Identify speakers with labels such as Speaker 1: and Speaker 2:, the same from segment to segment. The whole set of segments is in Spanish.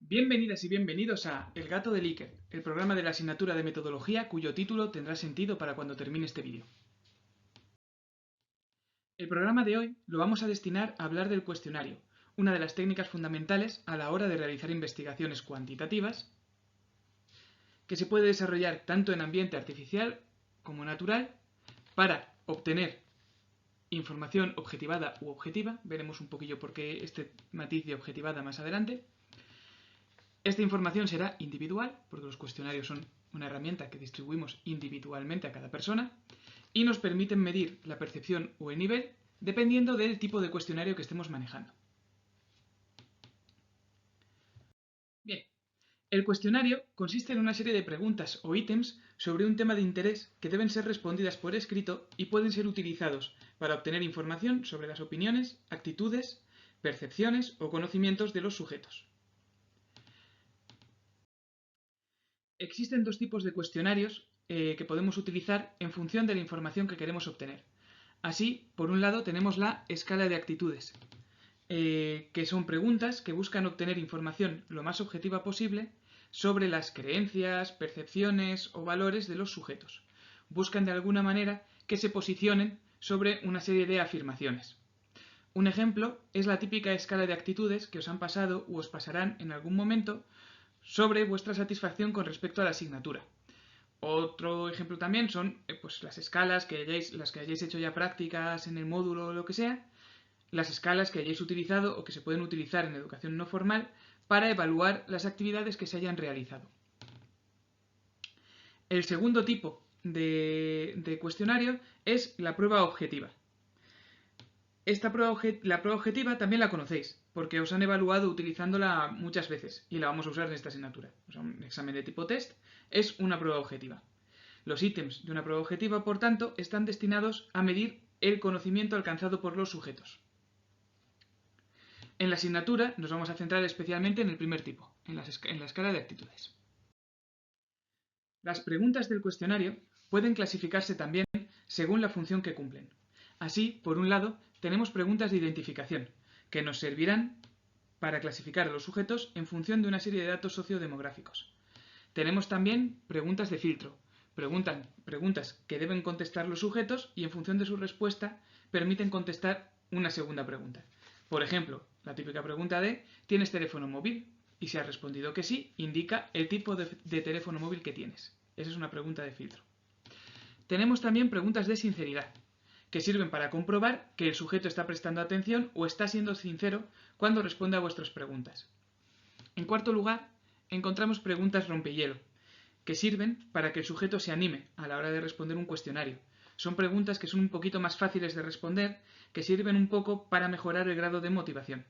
Speaker 1: Bienvenidas y bienvenidos a El gato de Iker, el programa de la asignatura de metodología cuyo título tendrá sentido para cuando termine este vídeo. El programa de hoy lo vamos a destinar a hablar del cuestionario, una de las técnicas fundamentales a la hora de realizar investigaciones cuantitativas, que se puede desarrollar tanto en ambiente artificial como natural para obtener información objetivada u objetiva. Veremos un poquillo por qué este matiz de objetivada más adelante. Esta información será individual, porque los cuestionarios son una herramienta que distribuimos individualmente a cada persona, y nos permiten medir la percepción o el nivel dependiendo del tipo de cuestionario que estemos manejando. Bien, el cuestionario consiste en una serie de preguntas o ítems sobre un tema de interés que deben ser respondidas por escrito y pueden ser utilizados para obtener información sobre las opiniones, actitudes, percepciones o conocimientos de los sujetos. Existen dos tipos de cuestionarios que podemos utilizar en función de la información que queremos obtener. Así, por un lado tenemos la escala de actitudes, que son preguntas que buscan obtener información lo más objetiva posible sobre las creencias, percepciones o valores de los sujetos. Buscan de alguna manera que se posicionen sobre una serie de afirmaciones. Un ejemplo es la típica escala de actitudes que os han pasado u os pasarán en algún momento sobre vuestra satisfacción con respecto a la asignatura. Otro ejemplo también son pues, las escalas las que hayáis hecho ya prácticas en el módulo o lo que sea, las escalas que hayáis utilizado o que se pueden utilizar en educación no formal para evaluar las actividades que se hayan realizado. El segundo tipo de cuestionario es la prueba objetiva. La prueba objetiva también la conocéis, porque os han evaluado utilizándola muchas veces y la vamos a usar en esta asignatura. O sea, un examen de tipo test es una prueba objetiva. Los ítems de una prueba objetiva, por tanto, están destinados a medir el conocimiento alcanzado por los sujetos. En la asignatura nos vamos a centrar especialmente en el primer tipo, en la escala de actitudes. Las preguntas del cuestionario pueden clasificarse también según la función que cumplen. Así, por un lado, tenemos preguntas de identificación, que nos servirán para clasificar a los sujetos en función de una serie de datos sociodemográficos. Tenemos también preguntas de filtro, preguntas que deben contestar los sujetos y en función de su respuesta permiten contestar una segunda pregunta. Por ejemplo, la típica pregunta de ¿tienes teléfono móvil? Y si has respondido que sí, indica el tipo de teléfono móvil que tienes. Esa es una pregunta de filtro. Tenemos también preguntas de sinceridad, que sirven para comprobar que el sujeto está prestando atención o está siendo sincero cuando responde a vuestras preguntas. En cuarto lugar, encontramos preguntas rompehielo, que sirven para que el sujeto se anime a la hora de responder un cuestionario. Son preguntas que son un poquito más fáciles de responder, que sirven un poco para mejorar el grado de motivación.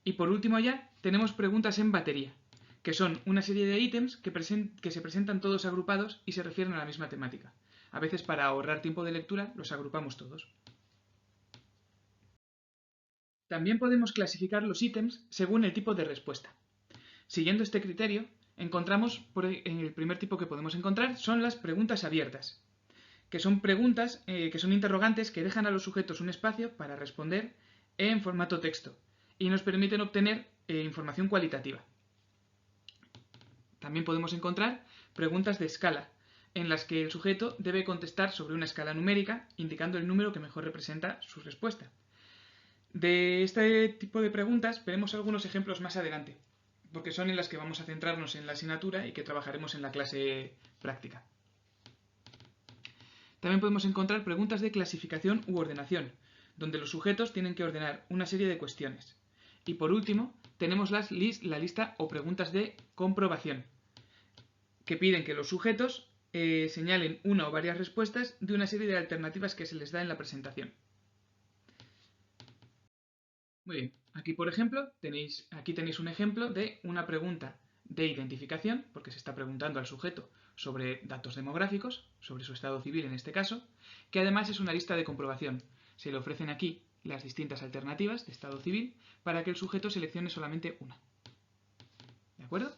Speaker 1: Y por último ya, tenemos preguntas en batería, que son una serie de ítems que se presentan todos agrupados y se refieren a la misma temática. A veces para ahorrar tiempo de lectura los agrupamos todos. También podemos clasificar los ítems según el tipo de respuesta. Siguiendo este criterio, encontramos en el primer tipo que podemos encontrar son las preguntas abiertas, que son preguntas que son interrogantes que dejan a los sujetos un espacio para responder en formato texto y nos permiten obtener información cualitativa. También podemos encontrar preguntas de escala, en las que el sujeto debe contestar sobre una escala numérica, indicando el número que mejor representa su respuesta. De este tipo de preguntas veremos algunos ejemplos más adelante, porque son en las que vamos a centrarnos en la asignatura y que trabajaremos en la clase práctica. También podemos encontrar preguntas de clasificación u ordenación, donde los sujetos tienen que ordenar una serie de cuestiones. Y por último, tenemos la lista o preguntas de comprobación, que piden que los sujetos señalen una o varias respuestas de una serie de alternativas que se les da en la presentación. Muy bien, aquí por ejemplo aquí tenéis un ejemplo de una pregunta de identificación, porque se está preguntando al sujeto sobre datos demográficos, sobre su estado civil en este caso, que además es una lista de comprobación. Se le ofrecen aquí las distintas alternativas de estado civil para que el sujeto seleccione solamente una. ¿De acuerdo?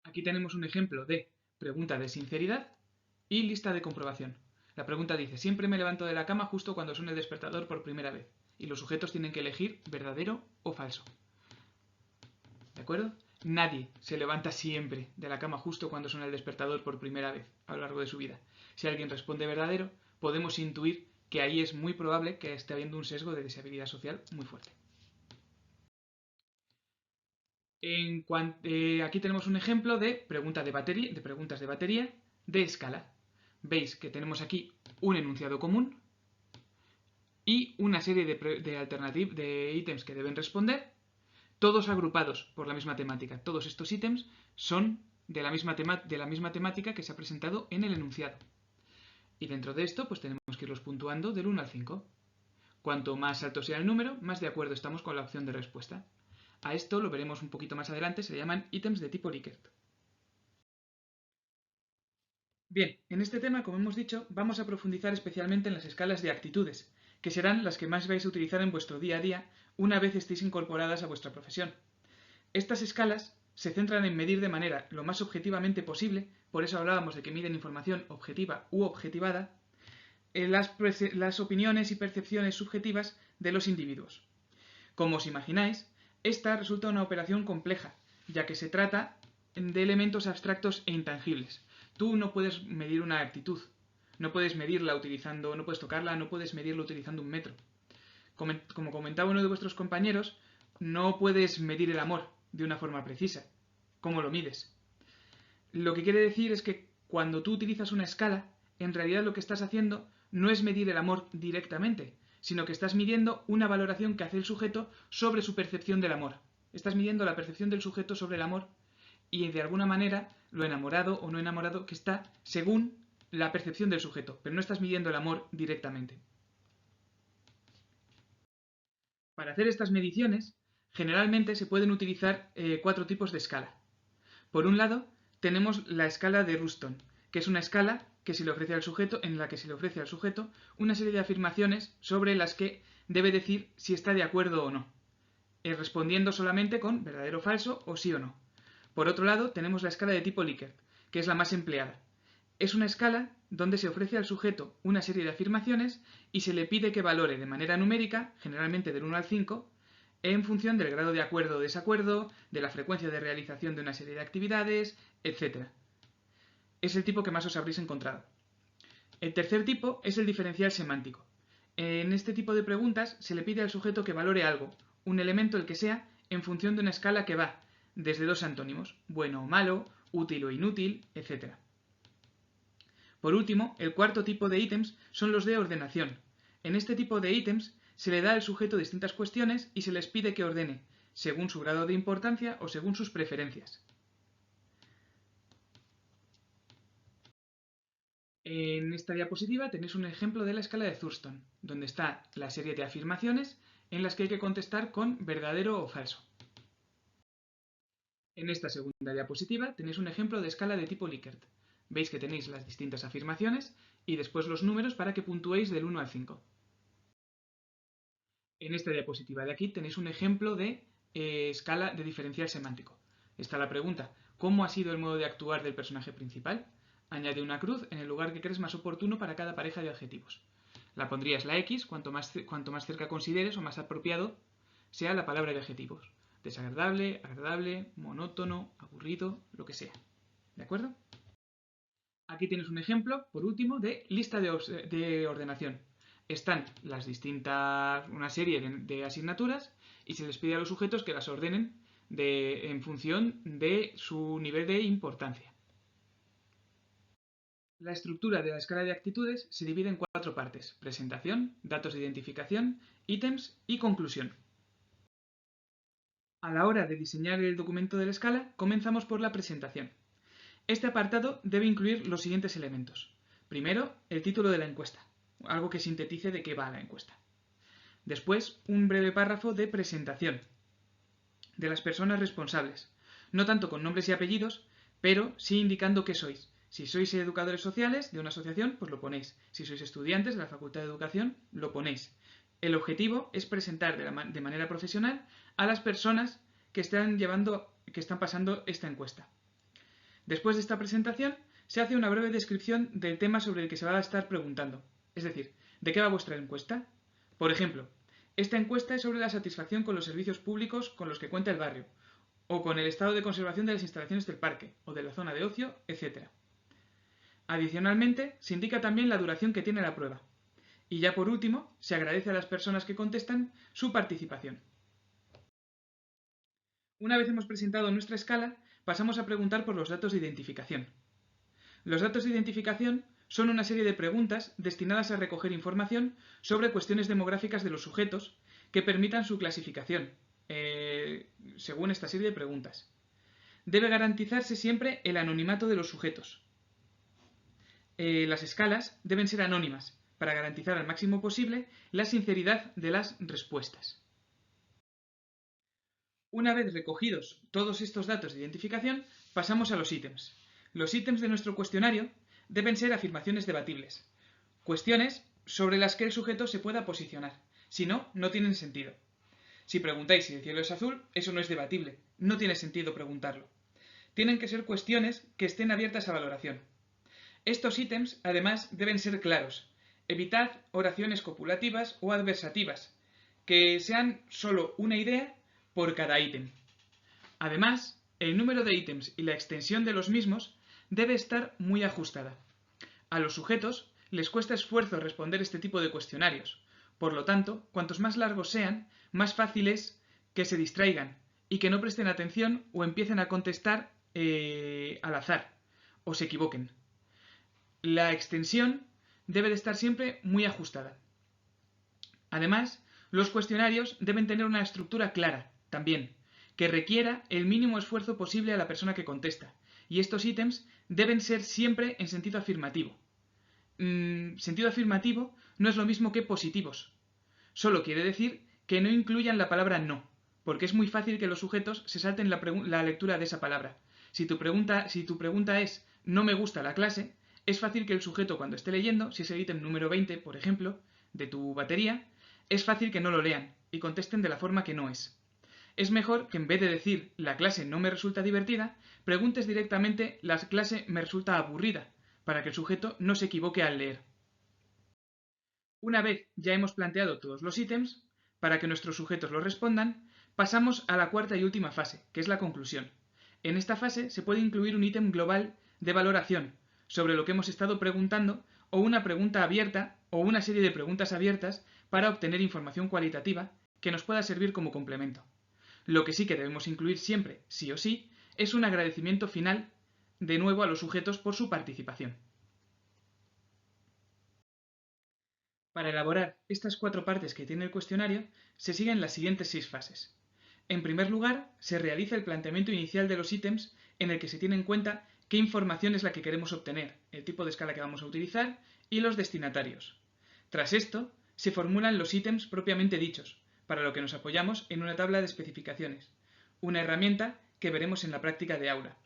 Speaker 1: Aquí tenemos un ejemplo de pregunta de sinceridad y lista de comprobación. La pregunta dice, siempre me levanto de la cama justo cuando suena el despertador por primera vez. Y los sujetos tienen que elegir verdadero o falso. ¿de acuerdo? Nadie se levanta siempre de la cama justo cuando suena el despertador por primera vez a lo largo de su vida. Si alguien responde verdadero, podemos intuir que ahí es muy probable que esté habiendo un sesgo de deshabilidad social muy fuerte. Aquí tenemos un ejemplo de preguntas de batería de escala. Veis que tenemos aquí un enunciado común y una serie de ítems que deben responder, todos agrupados por la misma temática. Todos estos ítems son de la misma temática que se ha presentado en el enunciado. Y dentro de esto, pues tenemos que irlos puntuando del 1 al 5. Cuanto más alto sea el número, más de acuerdo estamos con la opción de respuesta. A esto lo veremos un poquito más adelante, se llaman ítems de tipo Likert. Bien, en este tema, como hemos dicho, vamos a profundizar especialmente en las escalas de actitudes, que serán las que más vais a utilizar en vuestro día a día una vez estéis incorporadas a vuestra profesión. Estas escalas se centran en medir de manera lo más objetivamente posible, por eso hablábamos de que miden información objetiva u objetivada, las opiniones y percepciones subjetivas de los individuos. Como os imagináis, esta resulta una operación compleja, ya que se trata de elementos abstractos e intangibles. Tú no puedes medir una actitud, no puedes medirla utilizando, no puedes tocarla, no puedes medirla utilizando un metro. Como comentaba uno de vuestros compañeros, no puedes medir el amor de una forma precisa. ¿Cómo lo mides? Lo que quiere decir es que cuando tú utilizas una escala, en realidad lo que estás haciendo no es medir el amor directamente, sino que estás midiendo una valoración que hace el sujeto sobre su percepción del amor. Estás midiendo la percepción del sujeto sobre el amor y de alguna manera lo enamorado o no enamorado que está según la percepción del sujeto, pero no estás midiendo el amor directamente. Para hacer estas mediciones, generalmente se pueden utilizar 4 tipos de escala. Por un lado, tenemos la escala de Ruston, que es una escala que se le ofrece al sujeto, en la que se le ofrece al sujeto una serie de afirmaciones sobre las que debe decir si está de acuerdo o no, respondiendo solamente con verdadero o falso o sí o no. Por otro lado, tenemos la escala de tipo Likert, que es la más empleada. Es una escala donde se ofrece al sujeto una serie de afirmaciones y se le pide que valore de manera numérica, generalmente del 1 al 5, en función del grado de acuerdo o desacuerdo, de la frecuencia de realización de una serie de actividades, etc. Es el tipo que más os habréis encontrado. El tercer tipo es el diferencial semántico. En este tipo de preguntas se le pide al sujeto que valore algo, un elemento el que sea, en función de una escala que va desde 2 antónimos, bueno o malo, útil o inútil, etc. Por último, el cuarto tipo de ítems son los de ordenación. En este tipo de ítems se le da al sujeto distintas cuestiones y se les pide que ordene, según su grado de importancia o según sus preferencias. En esta diapositiva tenéis un ejemplo de la escala de Thurston, donde está la serie de afirmaciones en las que hay que contestar con verdadero o falso. En esta segunda diapositiva tenéis un ejemplo de escala de tipo Likert. Veis que tenéis las distintas afirmaciones y después los números para que puntuéis del 1 al 5. En esta diapositiva de aquí tenéis un ejemplo de escala de diferencial semántico. Está la pregunta, ¿cómo ha sido el modo de actuar del personaje principal? Añade una cruz en el lugar que crees más oportuno para cada pareja de adjetivos. La pondrías la X cuanto más cerca consideres o más apropiado sea la palabra de adjetivos. Desagradable, agradable, monótono, aburrido, lo que sea. ¿De acuerdo? Aquí tienes un ejemplo, por último, de lista de ordenación. Están una serie de asignaturas y se les pide a los sujetos que las ordenen en función de su nivel de importancia. La estructura de la escala de actitudes se divide en 4 partes: presentación, datos de identificación, ítems y conclusión. A la hora de diseñar el documento de la escala, comenzamos por la presentación. Este apartado debe incluir los siguientes elementos. Primero, el título de la encuesta, algo que sintetice de qué va la encuesta. Después, un breve párrafo de presentación de las personas responsables, no tanto con nombres y apellidos, pero sí indicando qué sois. Si sois educadores sociales de una asociación, pues lo ponéis. Si sois estudiantes de la Facultad de Educación, lo ponéis. El objetivo es presentar de manera profesional a las personas que están pasando esta encuesta. Después de esta presentación, se hace una breve descripción del tema sobre el que se va a estar preguntando. Es decir, ¿de qué va vuestra encuesta? Por ejemplo, esta encuesta es sobre la satisfacción con los servicios públicos con los que cuenta el barrio. o con el estado de conservación de las instalaciones del parque o de la zona de ocio, etc. Adicionalmente, se indica también la duración que tiene la prueba. Y ya por último, se agradece a las personas que contestan su participación. Una vez hemos presentado nuestra escala, pasamos a preguntar por los datos de identificación. Los datos de identificación son una serie de preguntas destinadas a recoger información sobre cuestiones demográficas de los sujetos que permitan su clasificación, según esta serie de preguntas. Debe garantizarse siempre el anonimato de los sujetos. Las escalas deben ser anónimas para garantizar al máximo posible la sinceridad de las respuestas. Una vez recogidos todos estos datos de identificación, pasamos a los ítems. Los ítems de nuestro cuestionario deben ser afirmaciones debatibles, cuestiones sobre las que el sujeto se pueda posicionar. Si no, no tienen sentido. Si preguntáis si el cielo es azul, eso no es debatible, no tiene sentido preguntarlo. Tienen que ser cuestiones que estén abiertas a valoración. Estos ítems, además, deben ser claros. Evitad oraciones copulativas o adversativas, que sean solo una idea por cada ítem. Además, el número de ítems y la extensión de los mismos debe estar muy ajustada. A los sujetos les cuesta esfuerzo responder este tipo de cuestionarios. Por lo tanto, cuantos más largos sean, más fácil es que se distraigan y que no presten atención o empiecen a contestar al azar o se equivoquen. La extensión debe de estar siempre muy ajustada. Además, los cuestionarios deben tener una estructura clara, también, que requiera el mínimo esfuerzo posible a la persona que contesta. Y estos ítems deben ser siempre en sentido afirmativo. Sentido afirmativo no es lo mismo que positivos. Solo quiere decir que no incluyan la palabra no, porque es muy fácil que los sujetos se salten la lectura de esa palabra. Si tu pregunta es no me gusta la clase, es fácil que el sujeto cuando esté leyendo, si es el ítem número 20, por ejemplo, de tu batería, es fácil que no lo lean y contesten de la forma que no es. Es mejor que en vez de decir la clase no me resulta divertida, preguntes directamente la clase me resulta aburrida, para que el sujeto no se equivoque al leer. Una vez ya hemos planteado todos los ítems, para que nuestros sujetos lo respondan, pasamos a la cuarta y última fase, que es la conclusión. En esta fase se puede incluir un ítem global de valoración sobre lo que hemos estado preguntando o una pregunta abierta o una serie de preguntas abiertas para obtener información cualitativa que nos pueda servir como complemento. Lo que sí que debemos incluir siempre, sí o sí, es un agradecimiento final de nuevo a los sujetos por su participación. Para elaborar estas 4 partes que tiene el cuestionario, se siguen las siguientes 6 fases. En primer lugar, se realiza el planteamiento inicial de los ítems en el que se tiene en cuenta qué información es la que queremos obtener, el tipo de escala que vamos a utilizar y los destinatarios. Tras esto, se formulan los ítems propiamente dichos, para lo que nos apoyamos en una tabla de especificaciones, una herramienta que veremos en la práctica de aula.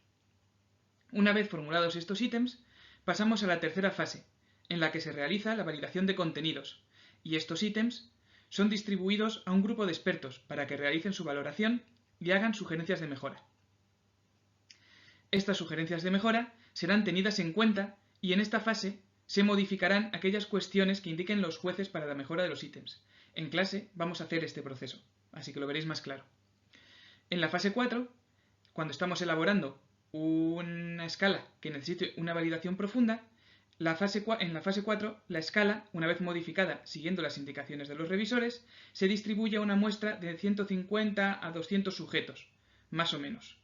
Speaker 1: Una vez formulados estos ítems, pasamos a la tercera fase, en la que se realiza la validación de contenidos, y estos ítems son distribuidos a un grupo de expertos para que realicen su valoración y hagan sugerencias de mejora. Estas sugerencias de mejora serán tenidas en cuenta y en esta fase se modificarán aquellas cuestiones que indiquen los jueces para la mejora de los ítems. En clase vamos a hacer este proceso, así que lo veréis más claro. En la fase 4, cuando estamos elaborando una escala que necesite una validación profunda, en la fase 4, la escala, una vez modificada siguiendo las indicaciones de los revisores, se distribuye a una muestra de 150 a 200 sujetos, más o menos,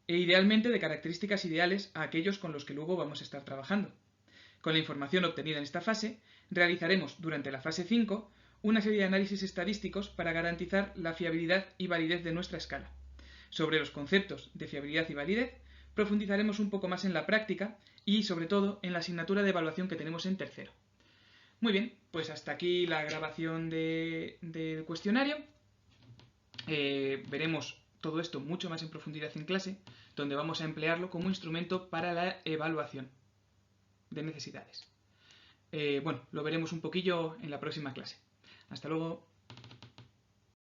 Speaker 1: e idealmente de características ideales a aquellos con los que luego vamos a estar trabajando. Con la información obtenida en esta fase, realizaremos durante la fase 5 una serie de análisis estadísticos para garantizar la fiabilidad y validez de nuestra escala. Sobre los conceptos de fiabilidad y validez, profundizaremos un poco más en la práctica y, sobre todo, en la asignatura de evaluación que tenemos en tercero. Muy bien, pues hasta aquí la grabación del cuestionario. Veremos todo esto mucho más en profundidad en clase, donde vamos a emplearlo como instrumento para la evaluación de necesidades. Bueno, lo veremos un poquillo en la próxima clase. Hasta luego.